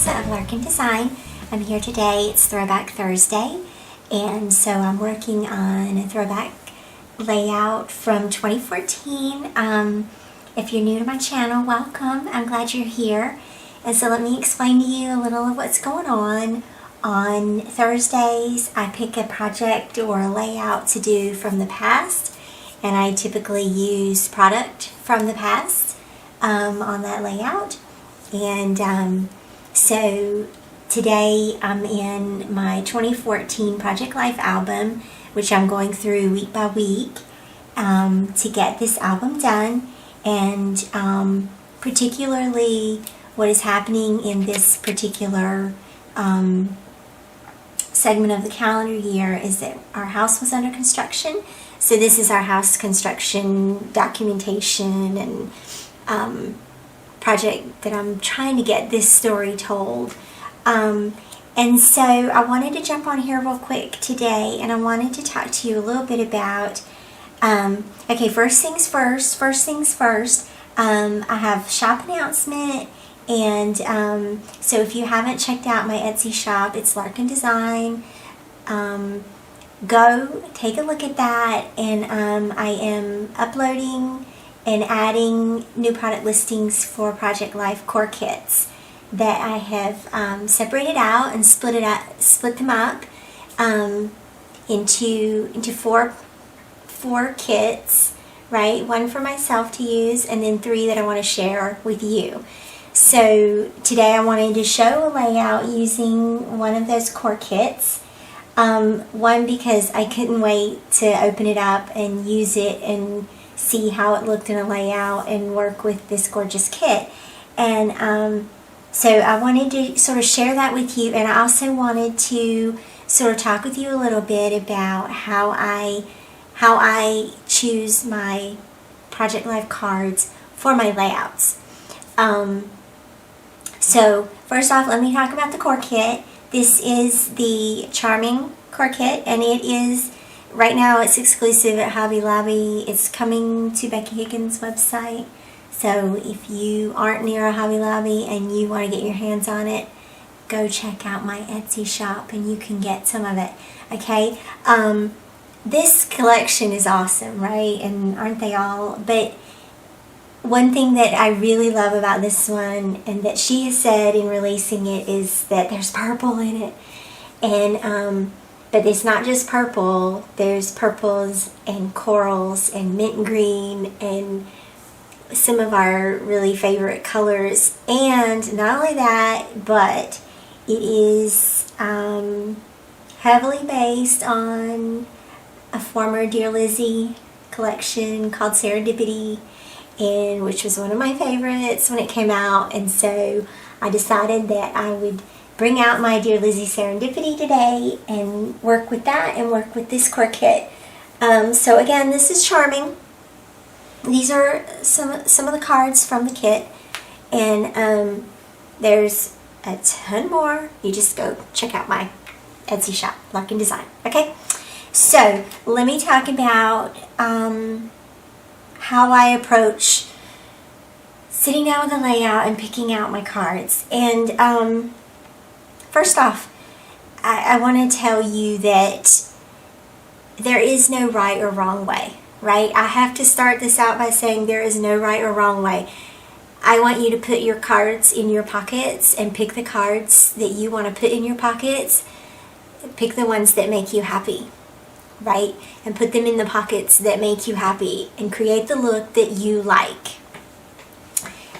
Theresa of Larkin Design. I'm here today. It's Throwback Thursday, and so I'm working on a throwback layout from 2014. If you're new to my channel, welcome. I'm glad you're here. And so let me explain to you a little of what's going on. On Thursdays, I pick a project or a layout to do from the past, and I typically use product from the past on that layout. And so today I'm in my 2014 Project Life album, which I'm going through week by week to get this album done. And particularly what is happening in this particular segment of the calendar year is that our house was under construction. So this is our house construction documentation and project that I'm trying to get this story told. And so I wanted to jump on here real quick today, and I wanted to talk to you a little bit about, okay, first things first, I have shop announcement. And so if you haven't checked out my Etsy shop, it's Larkin Design. Go take a look at that, and I am uploading and adding new product listings for Project Life core kits that I have separated out and split them up into four kits, right? One for myself to use, and then 3 that I want to share with you. So today I wanted to show a layout using one of those core kits. One, because I couldn't wait to open it up and use it and see how it looked in a layout and work with this gorgeous kit. And so I wanted to sort of share that with you, and I also wanted to sort of talk with you a little bit about how I choose my Project Life cards for my layouts. So first off, let me talk about the core kit. This is the Charming core kit, and it is, right now it's exclusive at Hobby Lobby. It's coming to Becky Higgins' website. So if you aren't near a Hobby Lobby and you want to get your hands on it, go check out my Etsy shop and you can get some of it. Okay? This collection is awesome, right? And aren't they all? But one thing that I really love about this one, and that she has said in releasing it, is that there's purple in it. And but it's not just purple. There's purples and corals and mint green and some of our really favorite colors. And not only that, but it is heavily based on a former Dear Lizzy collection called Serendipity, and which was one of my favorites when it came out. And so I decided that I would bring out my Dear Lizzy Serendipity today and work with that and work with this core kit. So again, this is Charming. These are some of the cards from the kit, and there's a ton more. You just go check out my Etsy shop, Larkin Design. Okay, so let me talk about how I approach sitting down with a layout and picking out my cards. And first off, I want to tell you that there is no right or wrong way, right? I have to start this out by saying there is no right or wrong way. I want you to put your cards in your pockets and pick the cards that you want to put in your pockets. Pick the ones that make you happy, right? And put them in the pockets that make you happy and create the look that you like.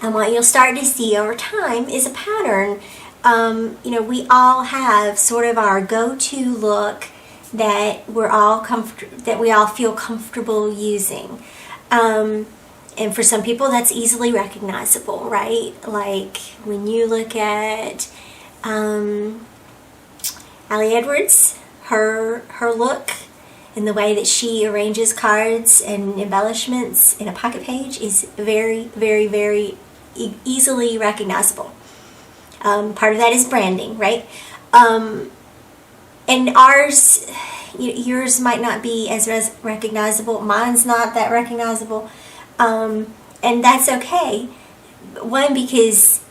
And what you'll start to see over time is a pattern. You know, we all have sort of our go-to look that we all feel comfortable using. And for some people that's easily recognizable, right? Like when you look at Allie Edwards, her look and the way that she arranges cards and embellishments in a pocket page is very, very, very easily recognizable. Part of that is branding, right? And yours might not be as recognizable. Mine's not that recognizable. And that's okay. One, because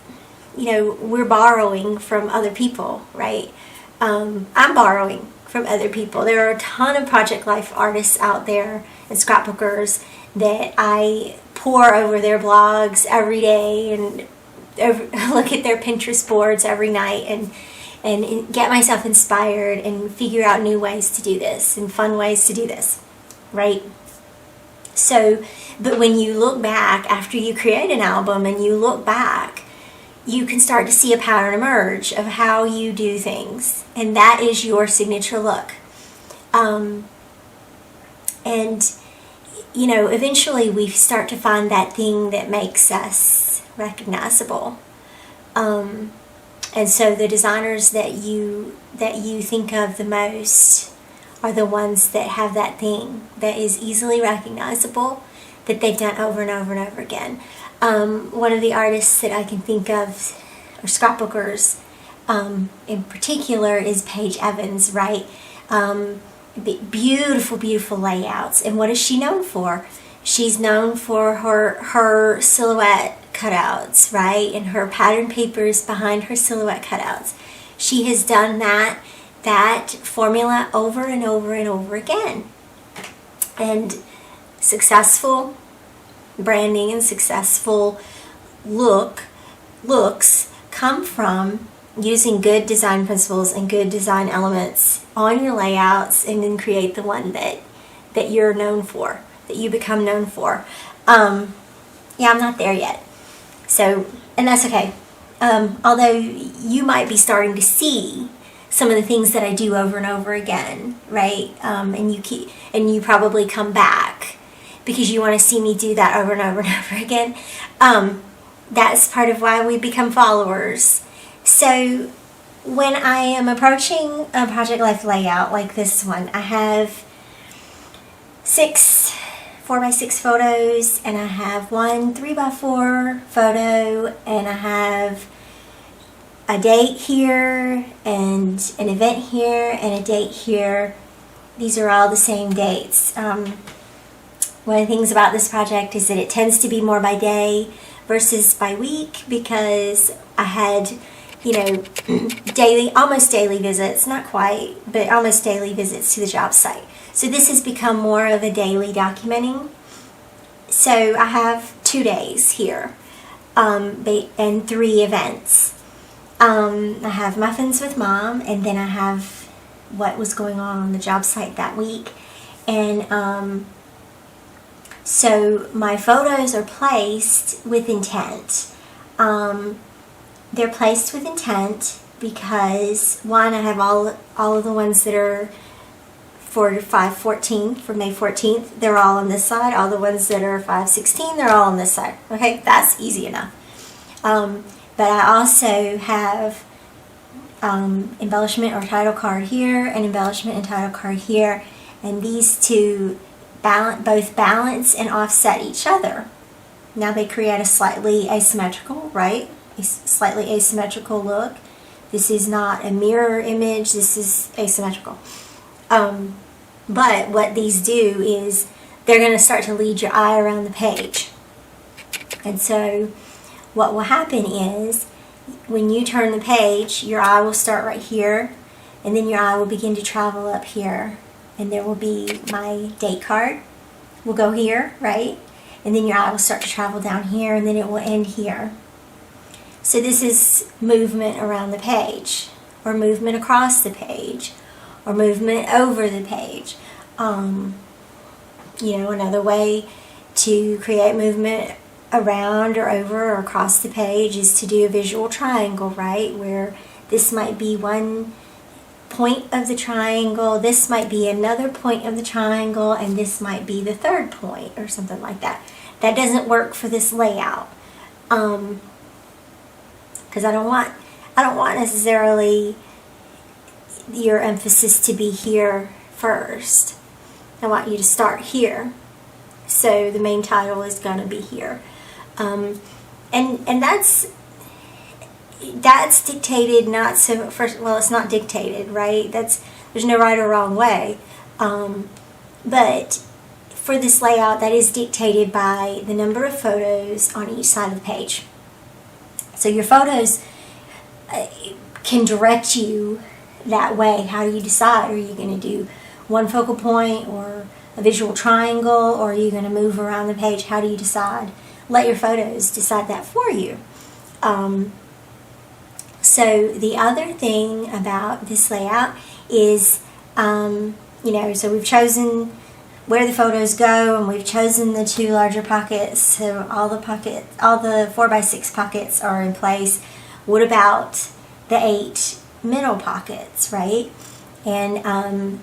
we're borrowing from other people, right? I'm borrowing from other people. There are a ton of Project Life artists out there and scrapbookers that I pore over their blogs every day and look at their Pinterest boards every night and get myself inspired and figure out new ways to do this and fun ways to do this, right? So, but when you look back after you create an album and you look back, you can start to see a pattern emerge of how you do things, and that is your signature look. And eventually we start to find that thing that makes us recognizable. And so the designers that you think of the most are the ones that have that thing that is easily recognizable, that they've done over and over and over again. One of the artists that I can think of, or scrapbookers in particular, is Paige Evans, right? Beautiful, beautiful layouts. And what is she known for? She's known for her silhouette cutouts, right? And her pattern papers behind her silhouette cutouts. She has done that formula over and over and over again. And successful branding and successful looks come from using good design principles and good design elements on your layouts, and then create the one that you're known for, that you become known for. I'm not there yet. So, and that's okay. Although you might be starting to see some of the things that I do over and over again, right? And you probably come back because you want to see me do that over and over and over again. That's part of why we become followers. So when I am approaching a Project Life layout like this one, I have 6 4x6 photos, and I have 1 3x4 photo, and I have a date here and an event here and a date here. These are all the same dates. One of the things about this project is that it tends to be more by day versus by week, because I had almost daily visits, not quite, but almost daily visits to the job site. So this has become more of a daily documenting. So I have 2 days here, and 3 events. I have muffins with Mom, and then I have what was going on the job site that week. And so my photos are placed with intent. They're placed with intent because, one, I have all of the ones that are for 5/14, for May 14th, they're all on this side. All the ones that are 5/16, they're all on this side. Okay, that's easy enough. But I also have embellishment or title card here, and embellishment and title card here, and these two both balance and offset each other. Now they create a slightly asymmetrical, right? A slightly asymmetrical look. This is not a mirror image, this is asymmetrical. But what these do is they're going to start to lead your eye around the page. And so what will happen is when you turn the page, your eye will start right here, and then your eye will begin to travel up here. And there will be my date card will go here, right? And then your eye will start to travel down here, and then it will end here. So this is movement around the page, or movement across the page, or movement over the page. Another way to create movement around or over or across the page is to do a visual triangle, right? Where this might be one point of the triangle, this might be another point of the triangle, and this might be the third point, or something like that. That doesn't work for this layout, because I don't want necessarily your emphasis to be here first. I want you to start here, so the main title is going to be here, and that's dictated, not so first. Well, it's not dictated, right? There's no right or wrong way, but for this layout, that is dictated by the number of photos on each side of the page. So your photos can direct you that way. How do you decide? Are you going to do one focal point or a visual triangle, or are you going to move around the page? How do you decide? Let your photos decide that for you. So the other thing about this layout is, so we've chosen where the photos go, and we've chosen the 2 larger pockets, so all the 4x6 pockets are in place. What about the 8 middle pockets, right? And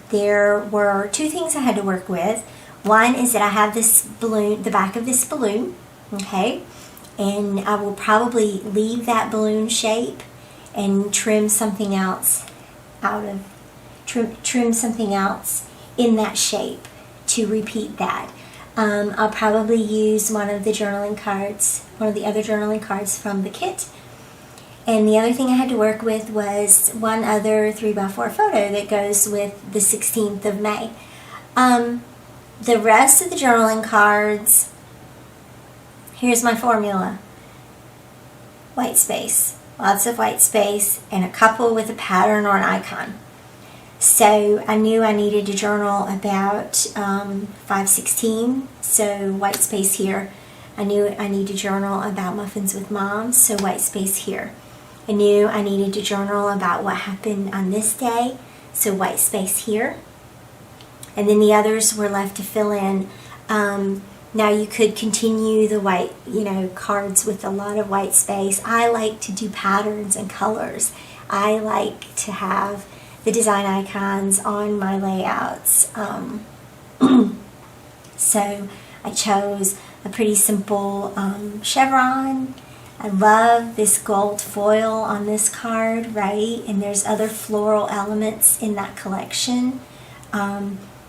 there were 2 things I had to work with. One is that I have this balloon, the back of this balloon, okay? And I will probably leave that balloon shape and trim something else trim something else in that shape to repeat that. I'll probably use one of the other journaling cards from the kit. And the other thing I had to work with was one other 3x4 photo that goes with the 16th of May. The rest of the journaling cards, here's my formula. White space, lots of white space, and a couple with a pattern or an icon. So I knew I needed to journal about 5/16, so white space here. I knew I needed to journal about Muffins with Mom, so white space here. I knew I needed to journal about what happened on this day, so white space here. And then the others were left to fill in. Now you could continue the white, cards with a lot of white space. I like to do patterns and colors. I like to have the design icons on my layouts. So I chose a pretty simple chevron. I love this gold foil on this card, right? And there's other floral elements in that collection.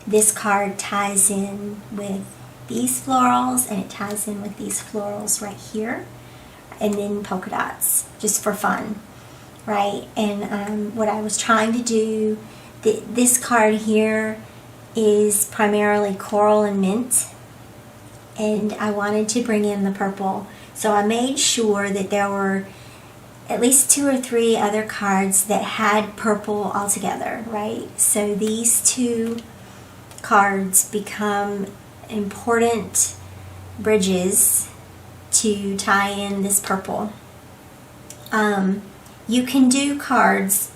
This card ties in with these florals, and it ties in with these florals right here, and then polka dots, just for fun, right? And what I was trying to do, this card here is primarily coral and mint, and I wanted to bring in the purple. So I made sure that there were at least 2 or 3 other cards that had purple altogether, right? So these 2 cards become important bridges to tie in this purple. You can do cards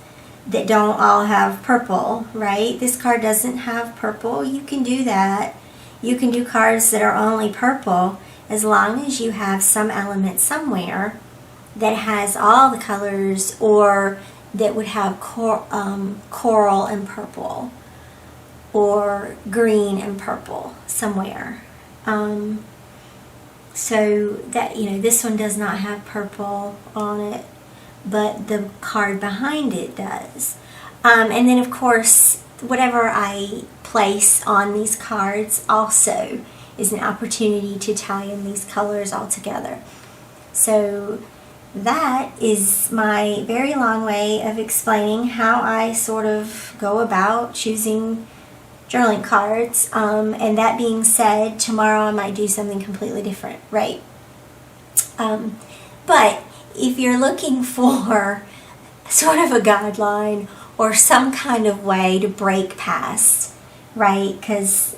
that don't all have purple, right? This card doesn't have purple. You can do that. You can do cards that are only purple, as long as you have some element somewhere that has all the colors, or that would have coral and purple, or green and purple somewhere. So that, this one does not have purple on it, but the card behind it does. And then of course, whatever I place on these cards also is an opportunity to tie in these colors all together. So that is my very long way of explaining how I sort of go about choosing journaling cards. And that being said, tomorrow I might do something completely different, right? But if you're looking for sort of a guideline or some kind of way to break past, right? Because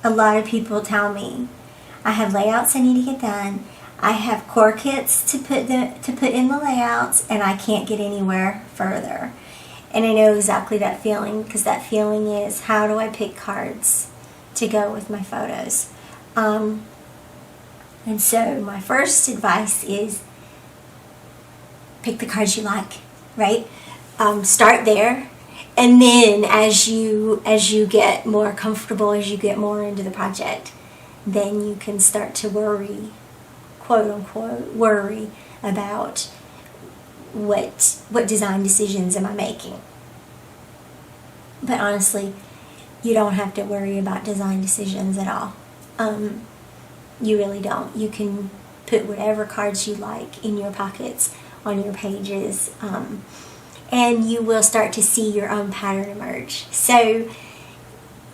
a lot of people tell me, I have layouts I need to get done, I have core kits to put in the layouts, and I can't get anywhere further. And I know exactly that feeling, because that feeling is, how do I pick cards to go with my photos? And so my first advice is, pick the cards you like, right? Start there, and then as you get more comfortable, as you get more into the project, then you can start to worry, quote unquote, worry about what design decisions am I making. But honestly, you don't have to worry about design decisions at all. You really don't. You can put whatever cards you like in your pockets, on your pages, and you will start to see your own pattern emerge. So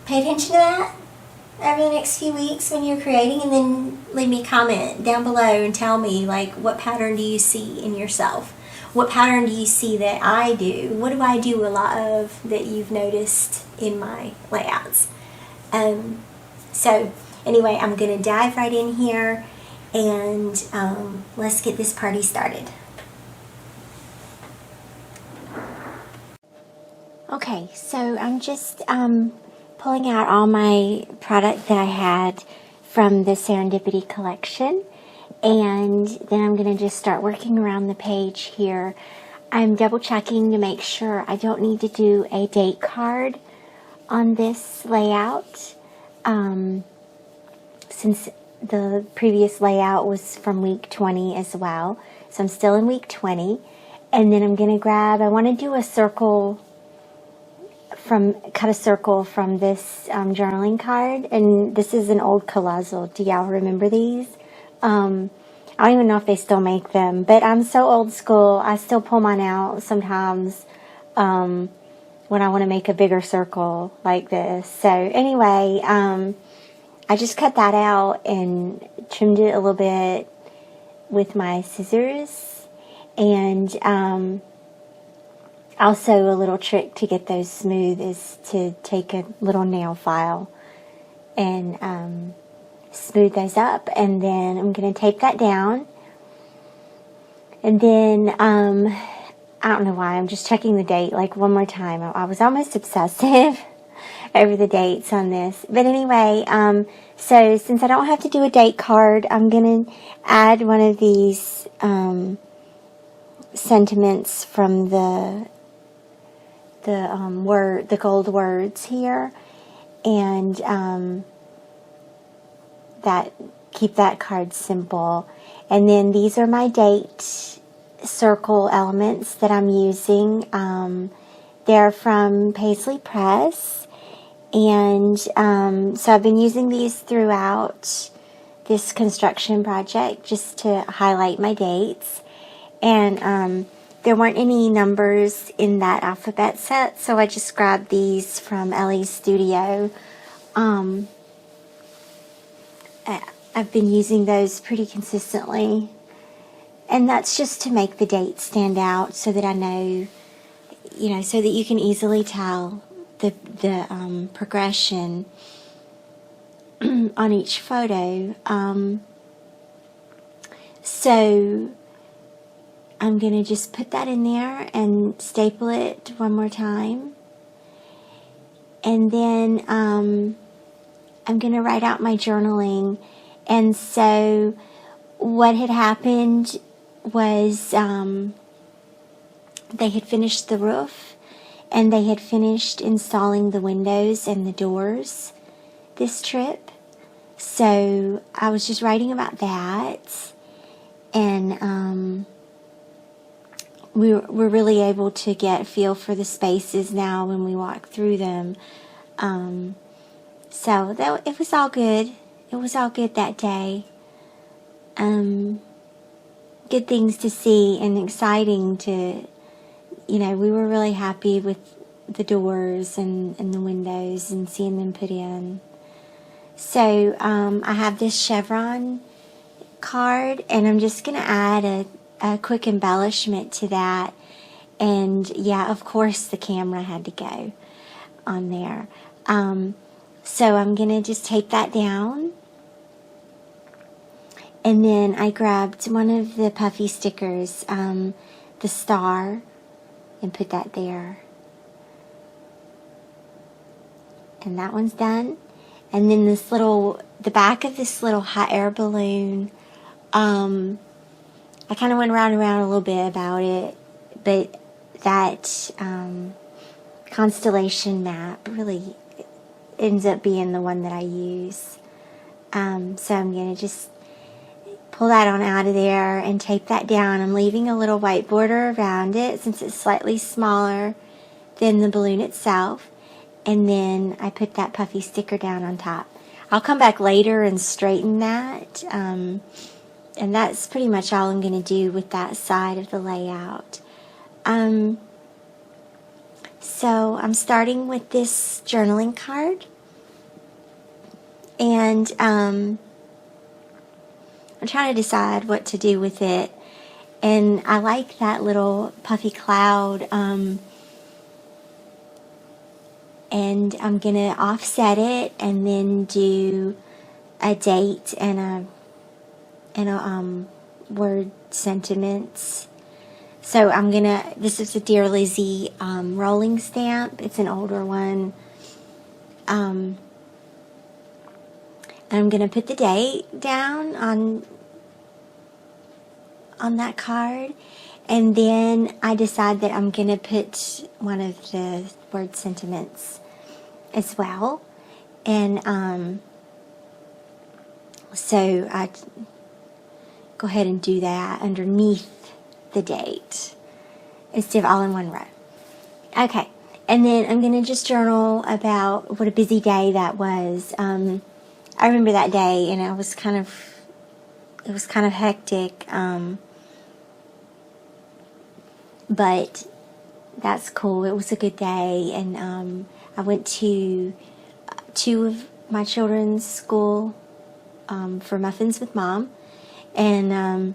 pay attention to that. over the next few weeks when you're creating, and then leave me a comment down below and tell me, like, what pattern do you see in yourself? What pattern do you see that I do? What do I do a lot of that you've noticed in my layouts? So anyway, I'm going to dive right in here, and let's get this party started. Okay, so I'm just pulling out all my product that I had from the Serendipity collection, and then I'm going to just start working around the page here. I'm double checking to make sure I don't need to do a date card on this layout, since the previous layout was from week 20 as well. So I'm still in week 20, and then I'm going to grab, I want to do a circle cut a circle from this journaling card, and this is an old colossal. Do y'all remember these? I don't even know if they still make them, but I'm so old school, I still pull mine out sometimes when I want to make a bigger circle like this. So anyway, I just cut that out and trimmed it a little bit with my scissors, and also a little trick to get those smooth is to take a little nail file and smooth those up, and then I'm going to tape that down, and then I don't know why, I'm just checking the date like one more time. I was almost obsessive over the dates on this, but anyway, so since I don't have to do a date card, I'm going to add one of these sentiments from the gold words here, and that keep that card simple. And then these are my date circle elements that I'm using. They're from Paisley Press, and so I've been using these throughout this construction project just to highlight my dates. And there weren't any numbers in that alphabet set, so I just grabbed these from Ellie's Studio. I've been using those pretty consistently, and that's just to make the dates stand out so that I know, so that you can easily tell the progression on each photo. So I'm going to just put that in there and staple it one more time. And then I'm going to write out my journaling. And so what had happened was they had finished the roof, and they had finished installing the windows and the doors this trip. So I was just writing about that, and we're really able to get a feel for the spaces now when we walk through them. So it was all good. It was all good that day. Good things to see and exciting to, we were really happy with the doors and the windows and seeing them put in. So I have this chevron card, and I'm just going to add a quick embellishment to that. And yeah, of course the camera had to go on there. So I'm going to just tape that down. And then I grabbed one of the puffy stickers, the star, and put that there. And that one's done. And then the back of this little hot air balloon, I kind of went round and round a little bit about it, but that constellation map really ends up being the one that I use. So I'm going to just pull that on out of there and tape that down. I'm leaving a little white border around it since it's slightly smaller than the balloon itself. And then I put that puffy sticker down on top. I'll come back later and straighten that. And that's pretty much all I'm going to do with that side of the layout. So I'm starting with this journaling card. and I'm trying to decide what to do with it. And I like that little puffy cloud, and I'm going to offset it and then do a date and a word sentiments. So I'm going to, this is a Dear Lizzy rolling stamp. It's an older one. I'm going to put the date down on that card, and then I decide that I'm going to put one of the word sentiments as well. And so I go ahead and do that underneath the date instead of all in one row. Okay, and then I'm going to just journal about what a busy day that was. I remember that day, and it was kind of hectic, but that's cool. It was a good day, and I went to two of my children's school for Muffins with Mom, and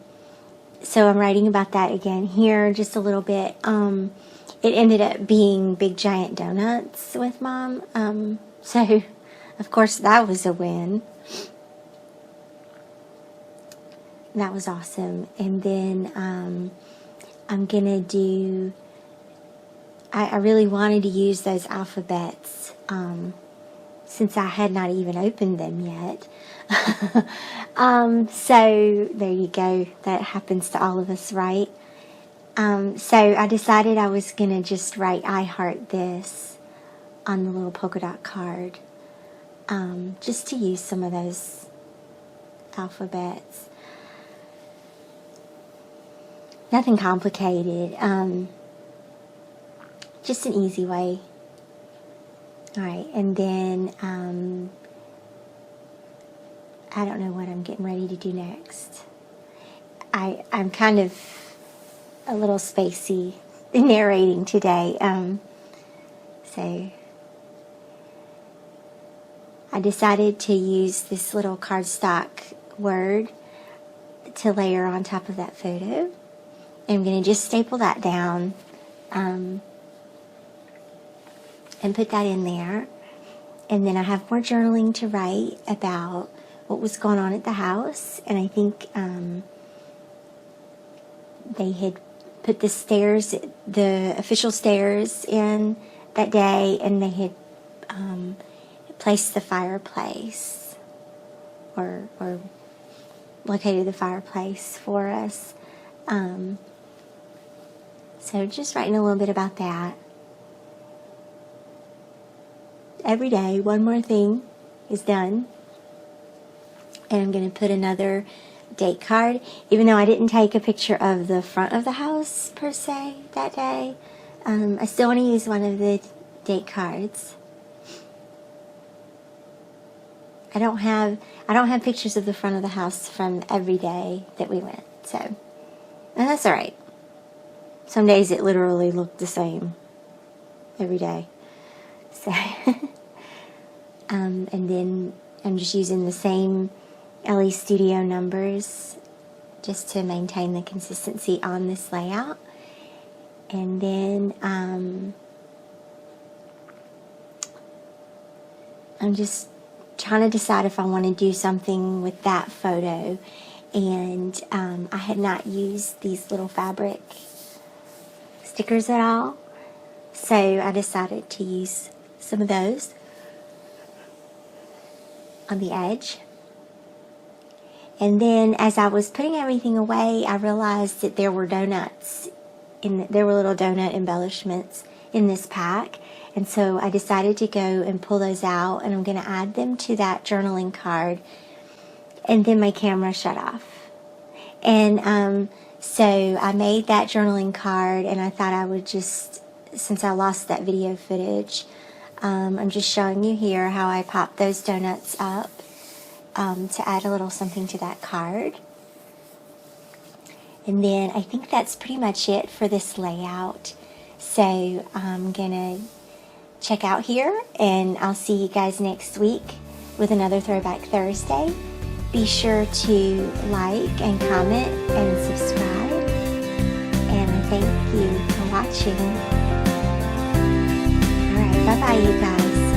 so I'm writing about that again here just a little bit. It ended up being big giant donuts with Mom, so of course that was a win. That was awesome. And then I'm gonna do, I really wanted to use those alphabets since I had not even opened them yet. So there you go. That happens to all of us, right? So I decided I was gonna just write I heart this on the little polka dot card, just to use some of those alphabets. Nothing complicated, just an easy way. Alright, and then I don't know what I'm getting ready to do next. I'm kind of a little spacey narrating today, so I decided to use this little cardstock word to layer on top of that photo. I'm going to just staple that down and put that in there. And then I have more journaling to write about what was going on at the house. And I think they had put the stairs, the official stairs in that day, and they had placed the fireplace or located the fireplace for us. So just writing a little bit about that. Every day, one more thing is done. And I'm going to put another date card. Even though I didn't take a picture of the front of the house, per se, that day, I still want to use one of the date cards. I don't have pictures of the front of the house from every day that we went. So, and that's alright. Some days it literally looked the same every day. So, and then I'm just using the same LE Studio numbers just to maintain the consistency on this layout. And then I'm just trying to decide if I want to do something with that photo. And I had not used these little fabric stickers at all, so I decided to use some of those on the edge. And then as I was putting everything away, I realized that there were donuts there were little donut embellishments in this pack, and so I decided to go and pull those out, and I'm going to add them to that journaling card. And then my camera shut off, and so I made that journaling card, and I thought I would just, since I lost that video footage, I'm just showing you here how I popped those donuts up to add a little something to that card. And then I think that's pretty much it for this layout. So I'm going to check out here, and I'll see you guys next week with another Throwback Thursday. Be sure to like and comment and subscribe. And I thank you for watching. Alright, bye-bye you guys.